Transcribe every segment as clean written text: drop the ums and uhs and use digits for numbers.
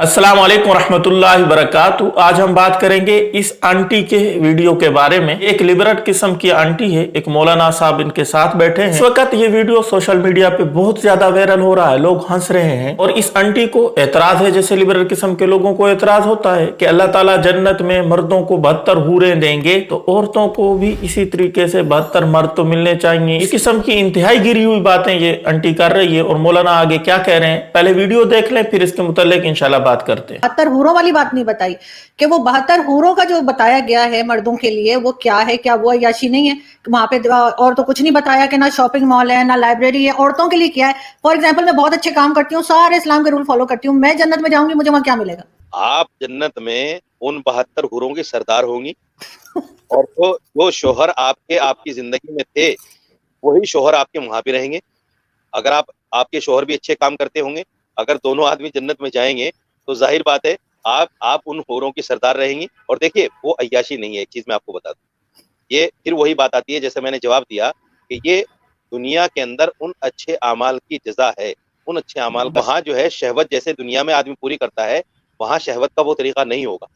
अस्सलाम वालेकुम रहमतुल्लाहि वबरकातुहू। आज हम बात करेंगे इस आंटी के वीडियो के बारे में। एक लिबरट किस्म की आंटी है, एक मौलाना साहब इनके साथ बैठे हैं। इस वक्त ये वीडियो सोशल मीडिया पे बहुत ज्यादा वायरल हो रहा है, लोग हंस रहे हैं। और इस आंटी को एतराज है, जैसे लिबरट किस्म के लोगों को एतराज होता है कि अल्लाह ताला जन्नत में मर्दों को 72 हूरें देंगे, तो औरतों को भी इसी तरीके से 72 मर्द तो मिलने चाहिए। इस किस्म की इंतहाई गिरी हुई बातें ये आंटी कर रही है। और मौलाना आगे क्या कह रहे हैं, पहले वीडियो देख लें, फिर इसके मुतालिक इंशाल्लाह बात करते हैं। 72 हूरों वाली बात नहीं बताई कि वो 72 हूरों का जो बताया गया है मर्दों के लिए वो क्या है, क्या वो अय्याशी नहीं है वहां पे। और तो कुछ नहीं बताया कि ना शॉपिंग मॉल है ना लाइब्रेरी है। औरतों के लिए क्या है? फॉर एग्जाम्पल मैं बहुत अच्छे काम करती हूँ, सारे इस्लाम के रूल फॉलो करती हूँ, मैं जन्नत में जाऊंगी, मुझे वहां क्या मिलेगा? आप जन्नत में उन 72 हूरों की सरदार होंगी और तो जो शोहर आपकी जिंदगी में थे वही शोहर आपके वहां भी रहेंगे। अगर आपके शोहर भी अच्छे काम करते होंगे, अगर दोनों आदमी जन्नत में जाएंगे तो जाहिर बात है आप उन हूरों की सरदार रहेंगी। और देखिए वो अय्याशी नहीं है। एक चीज मैं आपको बता दूं, ये फिर वही बात आती है जैसे मैंने जवाब दिया कि ये दुनिया के अंदर उन अच्छे अमाल की जजा है। उन अच्छे अमाल वहां जो है शहवत जैसे दुनिया में आदमी पूरी करता है, वहां शहवत का वो तरीका नहीं होगा।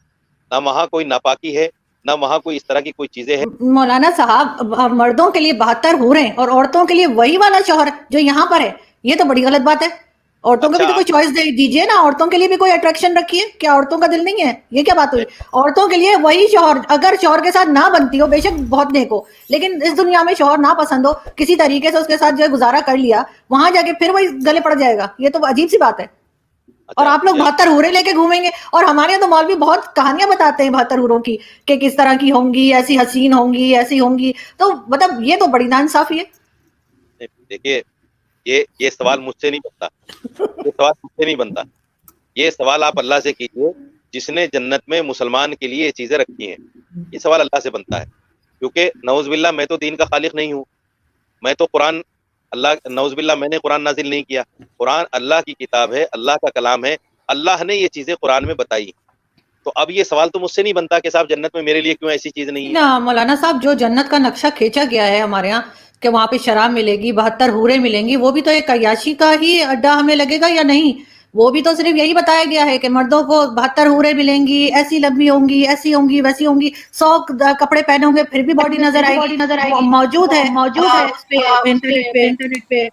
ना वहां कोई नापाकी है, ना वहां कोई इस तरह की कोई चीजें हैं। मौलाना साहब, मर्दों के लिए 72 हूरें और औरतों के लिए वही वाला शौहर जो यहाँ पर है, ये तो बड़ी गलत बात है। औरतों को भी तो कोई चॉइस दीजिए ना, औरतों के लिए भी कोई अट्रैक्शन रखिए। क्या औरतों का दिल नहीं है? ये क्या बात हुई? औरतों के लिए वही शौहर, अगर शौहर के साथ ना बनती हो, बेशक बहुत नेक हो, लेकिन इस दुनिया में शौहर ना पसंद हो, किसी तरीके से उसके साथ जो है गुजारा कर लिया, वहां जाके फिर वही गले पड़ जाएगा। ये तो अजीब सी बात है। और आप लोग 72 हूरें लेके घूमेंगे। और हमारे यहाँ तो मौलवी बहुत कहानियां बताते हैं 72 हूरों की कि किस तरह की होंगी, ऐसी हसीन होंगी, ऐसी होंगी। तो मतलब ये तो बड़ी नाइंसाफी है। देखिए ये सवाल मुझसे नहीं बनता, ये सवाल मुझसे नहीं बनता। ये सवाल आप अल्लाह से कीजिए जिसने जन्नत में मुसलमान के लिए ये चीजें रखी हैं। ये सवाल अल्लाह से बनता है, क्योंकि नौज़ुबिल्लाह मैं तो दीन का खालिक नहीं हूँ। मैं तो कुरान अल्लाह नौज़ुबिल्लाह मैंने कुरान नाजिल नहीं किया। कुरान अल्लाह की किताब है, अल्लाह का कलाम है, अल्लाह ने ये चीजें कुरान में बताई। तो अब ये सवाल तो मुझसे नहीं बनता कि साहब जन्नत में मेरे लिए क्यों ऐसी चीज नहीं है। ना मौलाना साहब, जो जन्नत का नक्शा खींचा गया है हमारे यहाँ कि वहां पे शराब मिलेगी, 72 हूरें मिलेंगी, वो भी तो एक अय्याशी का ही अड्डा हमें लगेगा या नहीं? वो भी तो सिर्फ यही बताया गया है कि मर्दों को 72 हूरें मिलेंगी, ऐसी लंबी होंगी, ऐसी होंगी, वैसी होंगी, 100 कपड़े पहने होंगे फिर भी बॉडी नजर आएगी। मौजूद है इंटरनेट पे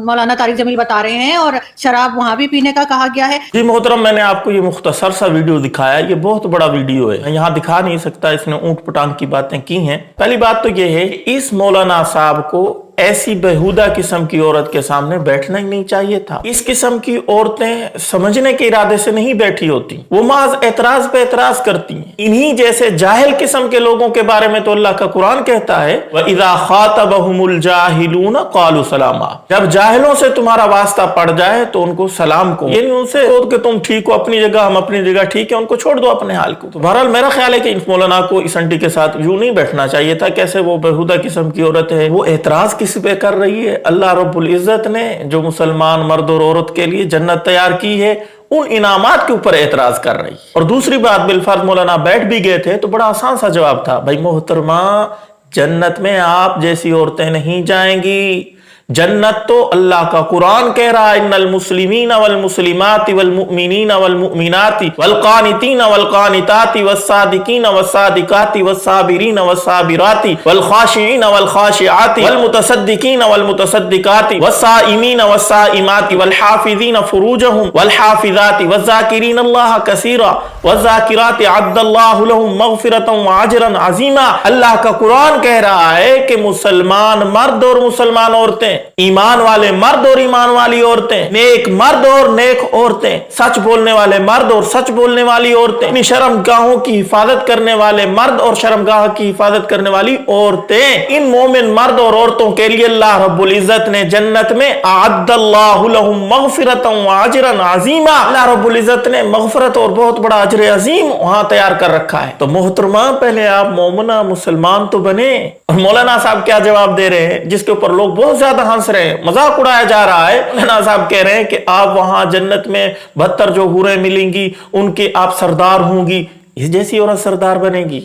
मौलाना तारिक जमील बता रहे हैं। और शराब वहां भी पीने का कहा गया है। जी मोहतरम, मैंने आपको ये मुख्तसर सा वीडियो दिखाया, ये बहुत बड़ा वीडियो है, मैं यहाँ दिखा नहीं सकता, इसने ऊंट पटांग की बातें की हैं। पहली बात तो ये है, इस मौलाना साहब को ऐसी बेहुदा किस्म की औरत के सामने बैठना ही नहीं चाहिए था। इस किस्म की औरतें समझने के इरादे से नहीं बैठी होती, वो माज एतराज पे एतराज करती हैं। इन्हीं जैसे जाहिल किस्म के लोगों के बारे में तो अल्लाह का कुरान कहता है, वइज़ा खातबहुमुल जाहिलून क़ालू सलामा, जब जाहिलों से तुम्हारा वास्ता पड़ जाए तो उनको सलाम को, यानी उनसे कहो कि तुम ठीक हो अपनी जगह, हम अपनी जगह ठीक है, उनको छोड़ दो अपने हाल को। तो बहरहाल मेरा ख्याल है कि इस मौलाना को इस आंटी के साथ यूं नहीं बैठना चाहिए था। कैसे वो बेहुदा किस्म की औरत है, वो एतराज किस पे कर रही है? अल्लाह रब्बुल इज्जत ने जो मुसलमान मर्द और औरत के लिए जन्नत तैयार की है, उन इनामात के ऊपर एतराज कर रही है। और दूसरी बात, बिलफर्ज मौलाना बैठ भी गए थे तो बड़ा आसान सा जवाब था, भाई मोहतरमा, जन्नत में आप जैसी औरतें नहीं जाएंगी। जन्नत तो अल्लाह का कुरान कह रहा है, इन्नल मुस्लिमीना वल मुस्लिमाति वल मुमिनीना वल मुमिनाति वल कानितीना वल कानिताति वस सादिकीना वस सादिकाति वस साबिरीना वस साबिराति वल खाशिईना वल खाशिआति वल मुतसद्दिकीना वल मुतसद्दिकाति वस साइमीना वस साइमाति वल हाफिज़ीना फुरूजहुम वल हाफिज़ाति वज़ ज़ाकिरीना अल्लाह कसीरा वज़ ज़ाकिराति अद्दल्लाहु लहुम मग़फ़िरतन व अजरन अज़ीमा। अल्लाह का कुरान कह रहा है कि मुसलमान मर्द और मुसलमान औरतें, ईमान वाले मर्द और ईमान वाली औरतें, नेक मर्द और नेक औरतें, सच बोलने वाले मर्द और सच बोलने वाली औरतें, अपनी शर्मगाहों की हिफाजत करने वाले मर्द और शर्मगाह की हिफाजत करने वाली औरतें, इन मोमिन मर्द और औरतों के लिए अल्लाह रब्बुल इज्जत ने जन्नत में अअद्दल्लाहु लहुम मग़फ़िरतन व अजरन अज़ीमा, अल्लाह रब्बुल इज्जत ने मग़फ़िरत और बहुत बड़ा अजर अजीम वहां तैयार कर रखा है। तो मोहतरमा, पहले आप मोमिना मुसलमान तो बने। और मौलाना साहब क्या जवाब दे रहे हैं, जिसके ऊपर लोग बहुत ज्यादा हंस रहे हैं, मजाक उड़ाया जा रहा है। मौलाना साहब कह रहे हैं कि आप वहां जन्नत में 72 जो हूरें मिलेंगी उनके आप सरदार होंगी, इस जैसी औरत सरदार बनेगी?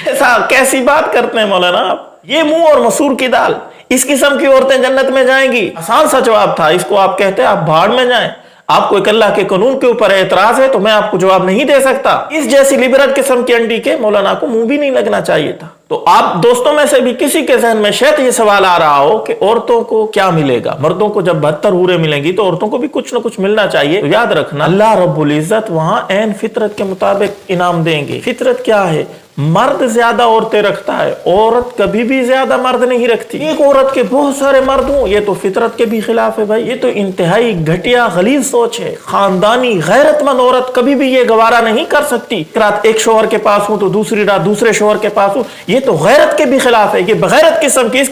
ऐसा कैसी बात करते हैं मौलाना आप? ये मुंह और मसूर की दाल, इस किस्म की औरतें जन्नत में जाएंगी? आसान सा जवाब था, इसको आप कहते हैं आप भाड़ में जाएं। आपको एक अल्लाह के कानून के ऊपर एतराज है तो मैं आपको जवाब नहीं दे सकता। इस जैसी लिबरल किस्म की अंडी के मौलाना को मुंह भी नहीं लगना चाहिए था। तो आप दोस्तों में से भी किसी के जहन में शायद ये सवाल आ रहा हो कि औरतों को क्या मिलेगा, मर्दों को जब 72 हूरें मिलेंगी तो औरतों को भी कुछ न कुछ मिलना चाहिए। तो याद रखना, अल्लाह रब्बुल इज्जत वहां ऐन फितरत के मुताबिक इनाम देंगे। फितरत क्या है? मर्द ज्यादा औरतें रखता है, औरत कभी भी ज्यादा मर्द नहीं रखती। एक औरत के बहुत सारे मर्द हों, ये तो फितरत के भी खिलाफ है भाई। ये तो इंतहाई घटिया गलीज सोच है। खानदानी गैरतमंद औरत कभी भी ये गवारा नहीं कर सकती। एक रात एक शोहर के पास हूं तो दूसरी रात दूसरे शोहर के पास हूं, ये तो गैरत के भी खिलाफ है। ये बगैरत किस्म की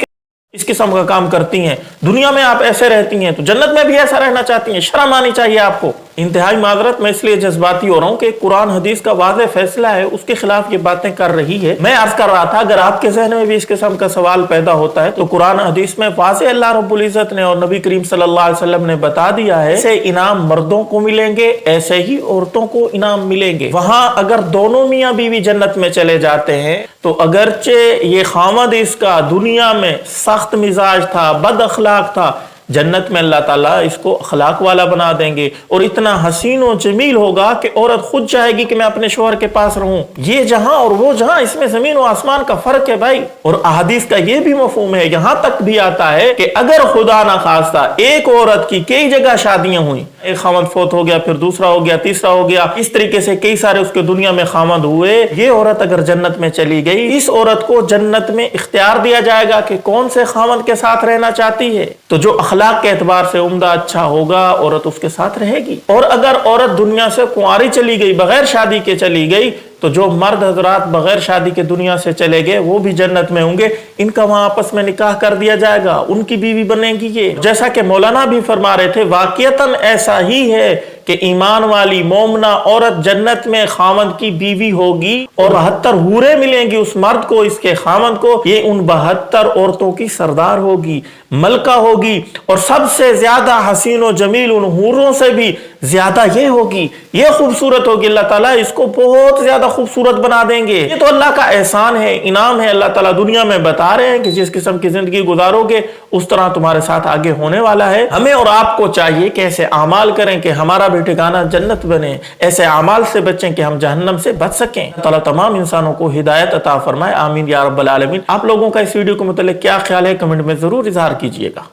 इस किस्म का काम करती हैं। दुनिया में आप ऐसे रहती हैं तो जन्नत में भी ऐसा रहना चाहती हैं। शर्म आनी चाहिए आपको। इंतहाई माजरत, मैं इसलिए जज्बाती हो रहा हूं कि कुरान हदीस का वाज़ेह फैसला है, उसके खिलाफ ये बातें कर रही है। मैं अर्ज कर रहा था, अगर आपके ज़हन में भी इस किस्म का सवाल पैदा होता है तो कुरान हदीस में वाज़ेह अल्लाह रब्बुल इज्जत ने और नबी करीम सल्लल्लाहु अलैहि वसल्लम ने बता दिया है, ऐसे इनाम मर्दों को मिलेंगे, ऐसे ही औरतों को इनाम मिलेंगे। वहां अगर दोनों मियाँ बीवी जन्नत में चले जाते हैं तो अगरचे ये खामद इसका दुनिया में सख्त मिजाज था, बद अखलाक था, जन्नत में अल्लाह ताला इसको अखलाक वाला बना देंगे और इतना हसीन और जमील होगा कि औरत खुद चाहेगी कि मैं अपने शोहर के पास रहूं। ये जहां और वो जहां, इसमें जमीन और आसमान का फर्क है भाई। और अहादीस का ये भी मफहूम है, यहां तक भी आता है कि अगर खुदा ना खास्ता एक औरत की कई जगह शादियां हुई, एक खामद फौत हो गया, फिर दूसरा हो गया, तीसरा हो गया, इस तरीके से कई सारे उसके दुनिया में खामद हुए, ये औरत अगर जन्नत में चली गई, इस औरत को जन्नत में इख्तियार दिया जाएगा कि कौन से खामद के साथ रहना चाहती है। तो जो अखलाक के एतबार से उम्दा अच्छा होगा, औरत उसके साथ रहेगी। और अगर औरत दुनिया से कुंवारी चली गई, बगैर शादी के चली गई, तो जो मर्द हजरात बगैर शादी के दुनिया से चले गए वो भी जन्नत में होंगे। इनका वहां आपस में निकाह कर दिया जाएगा, उनकी बीवी बनेगी ये। जैसा कि मौलाना भी फरमा रहे थे, वाकईतन ऐसा ही है कि ईमान वाली मोमना औरत जन्नत में खामद की बीवी होगी और 72 हूरें मिलेंगी उस मर्द को, इसके खामद को। ये उन 72 औरतों की सरदार होगी, मलका होगी, और सबसे ज्यादा हसीन और जमील उन हूरों से भी ज्यादा ये होगी, ये खूबसूरत होगी। अल्लाह ताला इसको बहुत ज्यादा खूबसूरत बना देंगे। ये तो अल्लाह का एहसान है, इनाम है। अल्लाह ताला दुनिया में बता रहे हैं कि जिस किस्म की जिंदगी गुजारोगे उस तरह तुम्हारे साथ आगे होने वाला है। हमें और आपको चाहिए कि ऐसे अमाल करें कि हमारा भी ठिकाना जन्नत बने, ऐसे अमाल से बचें कि हम जहन्नम से बच सकें। अल्लाह ताला तमाम इंसानों को हिदायत अता फरमाए, आमीन या रब्बल आलमीन। आप लोगों का इस वीडियो के मुतालिक क्या ख्याल है, कमेंट में जरूर इजहार कीजिएगा।